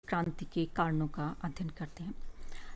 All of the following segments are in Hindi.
क्रांति के कारणों का अध्ययन करते हैं।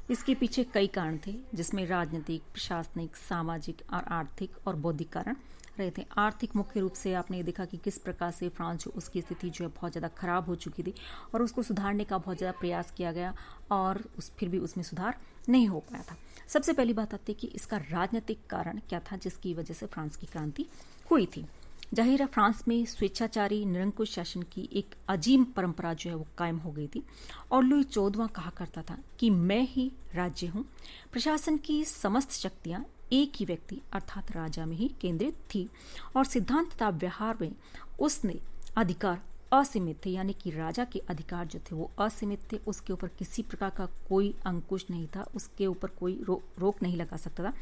इसके पीछे कई कारण थे, जिसमें राजनीतिक, प्रशासनिक, सामाजिक और आर्थिक और बौद्धिक कारण रहे थे। आर्थिक मुख्य रूप से आपने ये देखा कि किस प्रकार से फ्रांस जो उसकी स्थिति जो है बहुत ज़्यादा खराब हो चुकी थी और उसको सुधारने का बहुत ज़्यादा प्रयास किया गया और फिर भी उसमें सुधार नहीं हो पाया था। सबसे पहली बात आती है कि इसका राजनीतिक कारण क्या था जिसकी वजह से फ्रांस की क्रांति हुई थी। जाहिर है फ्रांस में स्वेच्छाचारी निरंकुश शासन की एक अजीम परंपरा जो है वो कायम हो गई थी और लुई 14वां कहा करता था कि मैं ही राज्य हूँ। प्रशासन की समस्त शक्तियाँ एक ही व्यक्ति अर्थात राजा में ही केंद्रित थी और सिद्धांत तथा व्यवहार में उसने अधिकार असीमित थे, यानी कि राजा के अधिकार जो थे वो असीमित थे। उसके ऊपर किसी प्रकार का कोई अंकुश नहीं था, उसके ऊपर कोई रोक नहीं लगा सकता था,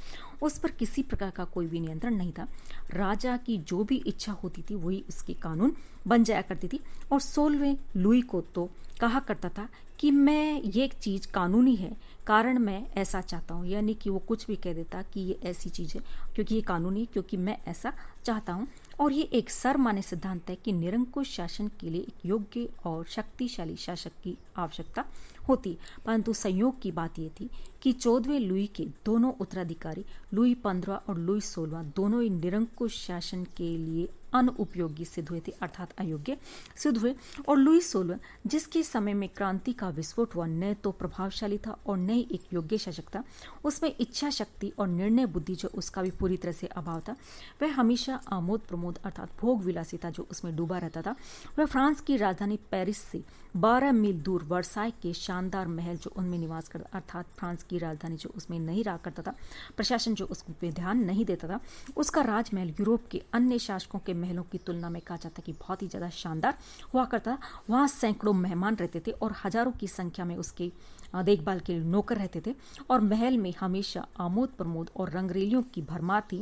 उस पर किसी प्रकार का कोई भी नियंत्रण नहीं था। राजा की जो भी इच्छा होती थी वही उसके कानून बन जाया करती थी। और 16वें लुई को तो कहा करता था कि मैं ये एक चीज़ कानूनी है कारण मैं ऐसा चाहता हूँ, यानी कि वो कुछ भी कह देता कि ये ऐसी चीज़ है क्योंकि ये कानूनी, क्योंकि मैं ऐसा चाहता हूँ। और ये एक सर्वमान्य सिद्धांत है कि निरंकुश शासन के लिए एक योग्य और शक्तिशाली शासक की आवश्यकता होती। परंतु संयोग की बात ये थी कि 14वें लुई के दोनों उत्तराधिकारी लुई 15 और लुई 16 दोनों ही निरंकुश शासन के लिए अनुपयोगी सिद्ध हुए थे, अर्थात अयोग्य सिद्ध हुए। और लुई 16 जिसके समय में क्रांति का विस्फोट हुआ न तो प्रभावशाली था और न ही एक योग्य शासक था, उसमें इच्छा शक्ति और निर्णय बुद्धि जो उसका भी पूरी तरह से अभाव था। वह हमेशा आमोद प्रमोद अर्थात भोग विलासिता जो उसमें डूबा रहता था। वह फ्रांस की राजधानी पेरिस से 12 मील दूर वर्साई के शानदार महल जो उनमें निवास करता, अर्थात फ्रांस की राजधानी जो उसमें नहीं रहा करता था, प्रशासन जो उस पर ध्यान नहीं देता था, उसका राजमहल यूरोप के अन्य शासकों के महलों की तुलना में कहा जाता कि बहुत ही ज़्यादा शानदार हुआ करता। वहाँ सैकड़ों मेहमान रहते थे और हजारों की संख्या में उसके देखभाल के लिए नौकर रहते थे और महल में हमेशा आमोद प्रमोद और रंगरेलियों की भरमार थी।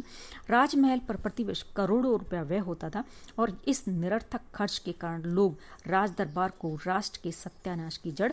राजमहल पर प्रतिवर्ष करोड़ों रुपया व्यय होता था और इस निरर्थक खर्च के कारण लोग राज दरबार को राष्ट्र के सत्यानाश की जड़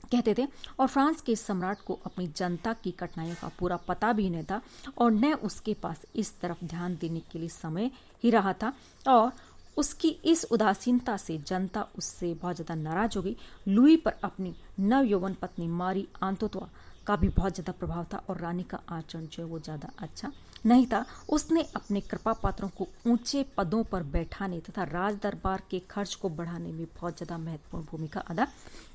कहते थे और फ्रांस के सम्राट को अपनी जनता की कठिनाइयों का पूरा पता भी नहीं था और न उसके पास इस तरफ ध्यान देने के लिए समय ही रहा था। और उसकी इस उदासीनता से जनता उससे बहुत ज़्यादा नाराज हो गई। लुई पर अपनी नवयौवन पत्नी मारी आंतोतवा का भी बहुत ज़्यादा प्रभाव था और रानी का आचरण जो है वो ज़्यादा अच्छा नहीं था। उसने अपने कृपा पात्रों को ऊंचे पदों पर बैठाने तथा राज दरबार के खर्च को बढ़ाने में बहुत ज़्यादा महत्वपूर्ण भूमिका अदा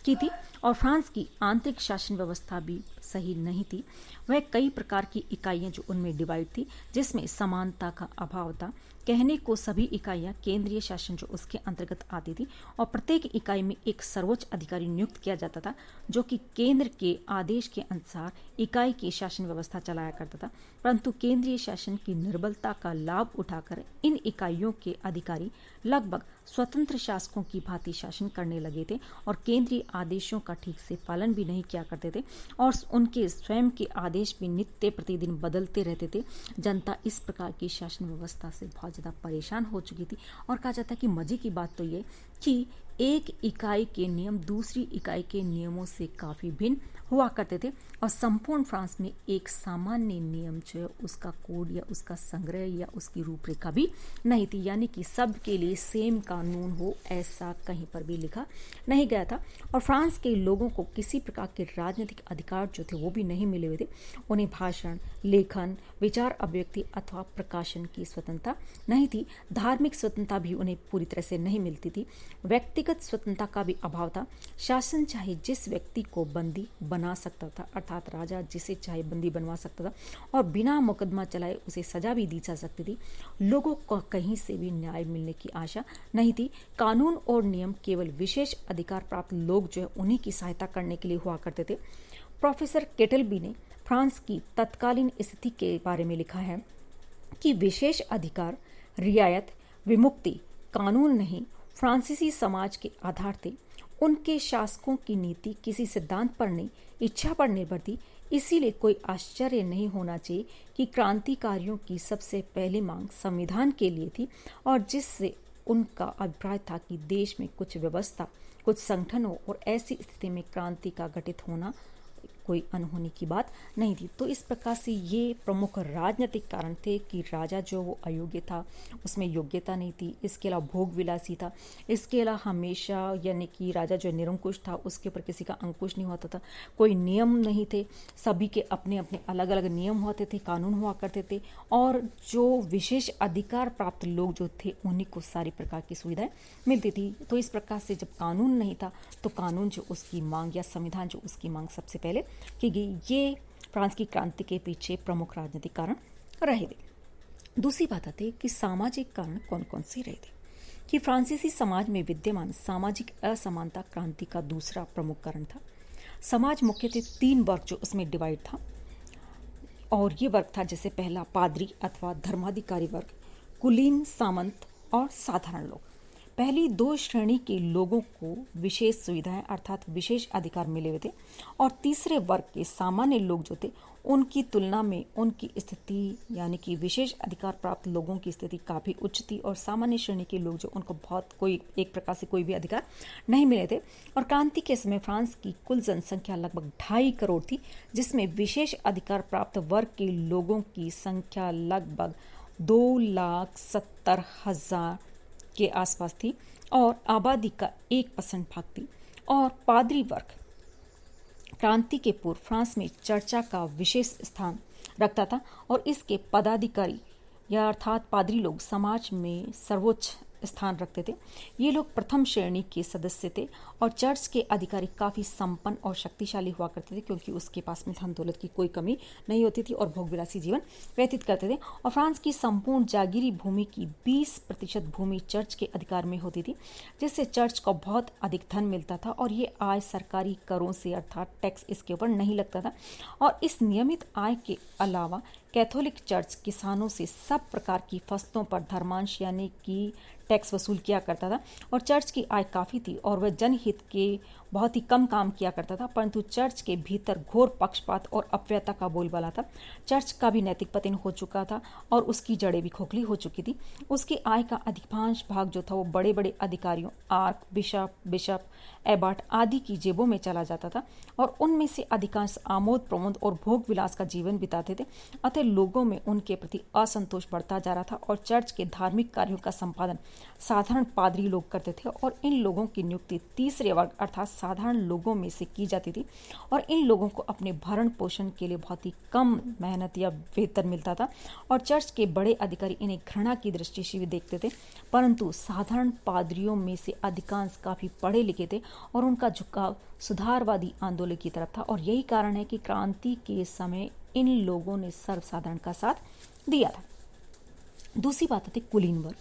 की थी। और फ्रांस की आंतरिक शासन व्यवस्था भी सही नहीं थी। वह कई प्रकार की इकाइयां जो उनमें डिवाइड थी, जिसमें समानता का अभाव था। कहने को सभी इकाइयां केंद्रीय शासन जो उसके अंतर्गत आती थी और प्रत्येक इकाई में एक सर्वोच्च अधिकारी नियुक्त किया जाता था जो कि केंद्र के आदेश के अनुसार इकाई की शासन व्यवस्था चलाया करता था। परंतु केंद्रीय शासन की निर्बलता का लाभ उठाकर इन इकाइयों के अधिकारी लगभग स्वतंत्र शासकों की भांति शासन करने लगे थे और केंद्रीय आदेशों का ठीक से पालन भी नहीं किया करते थे और उनके स्वयं के आदेश भी नित्य प्रतिदिन बदलते रहते थे। जनता इस प्रकार की शासन व्यवस्था से बहुत ज़्यादा परेशान हो चुकी थी और कहा जाता है कि मजे की बात तो ये कि एक इकाई के नियम दूसरी इकाई के नियमों से काफ़ी भिन्न हुआ करते थे और संपूर्ण फ्रांस में एक सामान्य नियम जो है उसका कोड या उसका संग्रह या उसकी रूपरेखा भी नहीं थी, यानी कि सब के लिए सेम कानून हो ऐसा कहीं पर भी लिखा नहीं गया था। और फ्रांस के लोगों को किसी प्रकार के राजनीतिक अधिकार जो थे वो भी नहीं मिले हुए थे। उन्हें भाषण, लेखन, विचार अभिव्यक्ति अथवा प्रकाशन की स्वतंत्रता नहीं थी। धार्मिक स्वतंत्रता भी उन्हें पूरी तरह से नहीं मिलती थी। व्यक्तिगत स्वतंत्रता का भी अभाव था। शासन चाहे जिस व्यक्ति को बंदी बना सकता था, अर्थात राजा जिसे चाहे बंदी बनवा सकता था और बिना मुकदमा चलाए उसे सजा भी दी जा सकती थी। लोगों को कहीं से भी न्याय मिलने की आशा नहीं थी। कानून और नियम केवल विशेष अधिकार प्राप्त लोग जो है उन्हीं की सहायता करने के लिए हुआ करते थे। प्रोफेसर केटलबी ने फ्रांस की तत्कालीन स्थिति के बारे में लिखा है कि विशेष अधिकार, रियायत, विमुक्ति कानून नहीं फ्रांसीसी समाज के आधार थे। उनके शासकों की नीति किसी सिद्धांत पर नहीं, इच्छा पर निर्भर थी। इसीलिए कोई आश्चर्य नहीं होना चाहिए कि क्रांतिकारियों की सबसे पहली मांग संविधान के लिए थी और जिससे उनका अभिप्राय था कि देश में कुछ व्यवस्था, कुछ संगठन हो और ऐसी स्थिति में क्रांति का घटित होना कोई अनहोनी की बात नहीं थी। तो इस प्रकार से ये प्रमुख राजनीतिक कारण थे कि राजा जो वो अयोग्य था, उसमें योग्यता नहीं थी, इसके अलावा भोग विलासी था, इसके अलावा हमेशा यानी कि राजा जो निरंकुश था, उसके ऊपर किसी का अंकुश नहीं होता था, कोई नियम नहीं थे, सभी के अपने अपने अलग अलग नियम होते थे, कानून हुआ करते थे, और जो विशेष अधिकार प्राप्त लोग जो थे उन्हीं को सारी प्रकार की सुविधाएं मिलती थी। तो इस प्रकार से जब कानून नहीं था तो कानून जो उसकी मांग या संविधान जो उसकी मांग सबसे पहले की गई। ये फ्रांस की क्रांति के पीछे प्रमुख राजनीतिक कारण रहे थे। दूसरी बात आती है कि सामाजिक कारण कौन कौन से रहे थे। कि फ्रांसीसी समाज में विद्यमान सामाजिक असमानता क्रांति का दूसरा प्रमुख कारण था। समाज मुख्यतः 3 वर्ग जो उसमें डिवाइड था, और ये वर्ग था जैसे पहला पादरी अथवा धर्माधिकारी वर्ग, कुलीन सामंत और साधारण लोग। पहली 2 श्रेणी के लोगों को विशेष सुविधाएं अर्थात विशेष अधिकार मिले हुए थे, और तीसरे वर्ग के सामान्य लोग जो थे उनकी तुलना में उनकी स्थिति यानी कि विशेष अधिकार प्राप्त लोगों की स्थिति काफ़ी उच्च थी, और सामान्य श्रेणी के लोग जो उनको बहुत कोई एक प्रकार से कोई भी अधिकार नहीं मिले थे। और क्रांति के समय फ्रांस की कुल जनसंख्या लगभग 2.5 करोड़ थी, जिसमें विशेष अधिकार प्राप्त वर्ग के लोगों की संख्या लगभग 2,70,000 के आसपास थी, और आबादी का 1% भाग थी। और पादरी वर्ग क्रांति के पूर्व फ्रांस में चर्चा का विशेष स्थान रखता था, और इसके पदाधिकारी या अर्थात पादरी लोग समाज में सर्वोच्च स्थान रखते थे। ये लोग प्रथम श्रेणी के सदस्य थे, और चर्च के अधिकारी काफ़ी संपन्न और शक्तिशाली हुआ करते थे, क्योंकि उसके पास में धन दौलत की कोई कमी नहीं होती थी और भोगविलासी जीवन व्यतीत करते थे। और फ्रांस की संपूर्ण जागीरी भूमि की 20% भूमि चर्च के अधिकार में होती थी, जिससे चर्च को बहुत अधिक धन मिलता था, और ये आय सरकारी करों से अर्थात टैक्स इसके ऊपर नहीं लगता था। और इस नियमित आय के अलावा कैथोलिक चर्च किसानों से सब प्रकार की फसलों पर धर्मांश यानी कि टैक्स वसूल किया करता था, और चर्च की आय काफ़ी थी, और वह जनहित के बहुत ही कम काम किया करता था, परंतु चर्च के भीतर घोर पक्षपात और अपव्ययता का बोलबाला था। चर्च का भी नैतिक पतन हो चुका था, और उसकी जड़ें भी खोखली हो चुकी थी। उसकी आय का अधिकांश भाग जो था वो बड़े बड़े अधिकारियों, आर्क बिशप एबाट आदि की जेबों में चला जाता था, और उनमें से अधिकांश आमोद प्रमोद और भोग विलास का जीवन बिताते थे। अतः लोगों में उनके प्रति असंतोष बढ़ता जा रहा था, और चर्च के धार्मिक कार्यों का संपादन साधारण पादरी लोग करते थे, और इन लोगों की नियुक्ति तीसरे वर्ग अर्थात साधारण लोगों में से की जाती थी, और इन लोगों को अपने भरण पोषण के लिए बहुत ही कम मेहनत या वेतन मिलता था, और चर्च के बड़े अधिकारी इन्हें घृणा की दृष्टि से भी देखते थे। परंतु साधारण पादरियों में से अधिकांश काफ़ी पढ़े लिखे थे, और उनका झुकाव सुधारवादी आंदोलन की तरफ था, और यही कारण है कि क्रांति के समय इन लोगों ने सर्वसाधारण का साथ दिया था। दूसरी बात आती कुलीन वर्ग।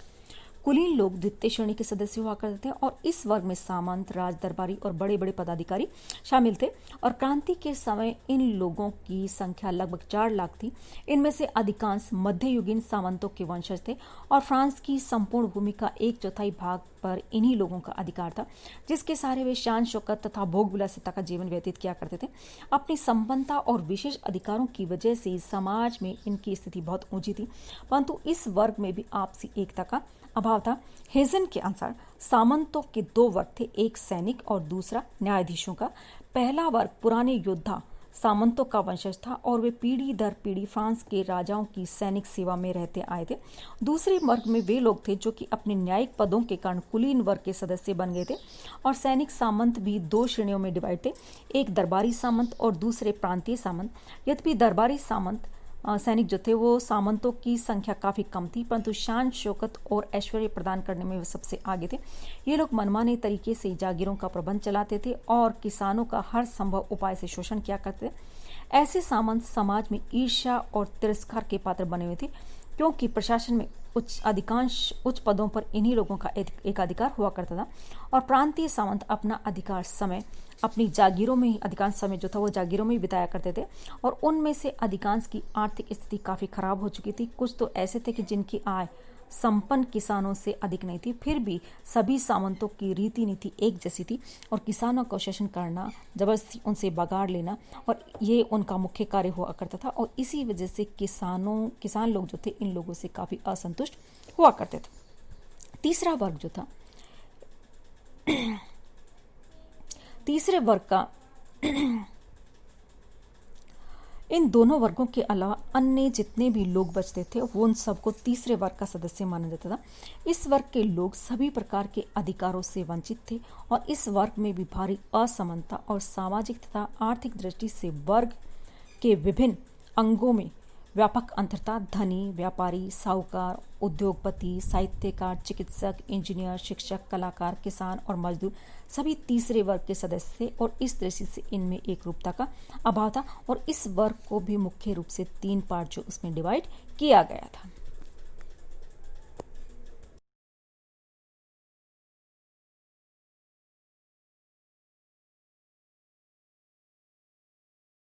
कुलीन लोग द्वितीय श्रेणी के सदस्य हुआ करते थे, और इस वर्ग में सामंत, राज दरबारी और बड़े बड़े पदाधिकारी शामिल थे। और क्रांति के समय इन लोगों की संख्या लगभग 4 लाख थी। इनमें से अधिकांश मध्ययुगीन सामंतों के वंशज थे, और फ्रांस की संपूर्ण भूमि का 1/4 भाग पर इन्हीं लोगों का अधिकार था, जिसके सहारे वे शान शौकत तथा भोग विलासिता का जीवन व्यतीत किया करते थे। अपनी संपन्नता और विशेष अधिकारों की वजह से समाज में इनकी स्थिति बहुत ऊंची थी, परंतु इस वर्ग में भी आपसी एकता का अभाव था। हेजन के अनुसार सामंतों के 2 वर्ग थे, एक सैनिक और दूसरा न्यायाधीशों का। पहला वर्ग पुराने योद्धा सामंतों का वंशज था, और वे पीढ़ी दर पीढ़ी फ्रांस के राजाओं की सैनिक सेवा में रहते आए थे। दूसरे वर्ग में वे लोग थे जो कि अपने न्यायिक पदों के कारण कुलीन वर्ग के सदस्य बन गए थे। और सैनिक सामंत भी 2 श्रेणियों में डिवाइड थे, एक दरबारी सामंत और दूसरे प्रांतीय सामंत। यद्यपि दरबारी सामंत सैनिक जो थे वो सामंतों की संख्या काफ़ी कम थी, परंतु शान शौकत और ऐश्वर्य प्रदान करने में वे सबसे आगे थे। ये लोग मनमाने तरीके से जागीरों का प्रबंध चलाते थे, और किसानों का हर संभव उपाय से शोषण किया करते थे। ऐसे सामंत समाज में ईर्ष्या और तिरस्कार के पात्र बने हुए थे, क्योंकि प्रशासन में अधिकांश उच्च पदों पर इन्हीं लोगों का एक अधिकार हुआ करता था। और प्रांतीय सामंत अपना अधिकार समय अपनी जागीरों में ही अधिकांश समय जो था वो जागीरों में ही बिताया करते थे, और उनमें से अधिकांश की आर्थिक स्थिति काफ़ी खराब हो चुकी थी। कुछ तो ऐसे थे कि जिनकी आय संपन्न किसानों से अधिक नहीं थी, फिर भी सभी सामंतों की रीति नीति एक जैसी थी, और किसानों को शोषण करना, जबरदस्ती उनसे बगाड़ लेना, और ये उनका मुख्य कार्य हुआ करता था। और इसी वजह से किसान लोग जो थे इन लोगों से काफ़ी असंतुष्ट हुआ करते थे। तीसरा वर्ग जो था तीसरे वर्ग का इन दोनों वर्गों के अलावा अन्य जितने भी लोग बचते थे वो उन सबको तीसरे वर्ग का सदस्य माना जाता था। इस वर्ग के लोग सभी प्रकार के अधिकारों से वंचित थे और इस वर्ग में भी भारी असमानता और सामाजिक तथा आर्थिक दृष्टि से वर्ग के विभिन्न अंगों में व्यापक अंतर था। धनी, व्यापारी, साहूकार, उद्योगपति, साहित्यकार, चिकित्सक, इंजीनियर, शिक्षक, कलाकार, किसान और मजदूर सभी तीसरे वर्ग के सदस्य थे और इस दृष्टि से इनमें एक रूपता का अभाव था और इस वर्ग को भी मुख्य रूप से 3 पार्ट जो उसमें डिवाइड किया गया था।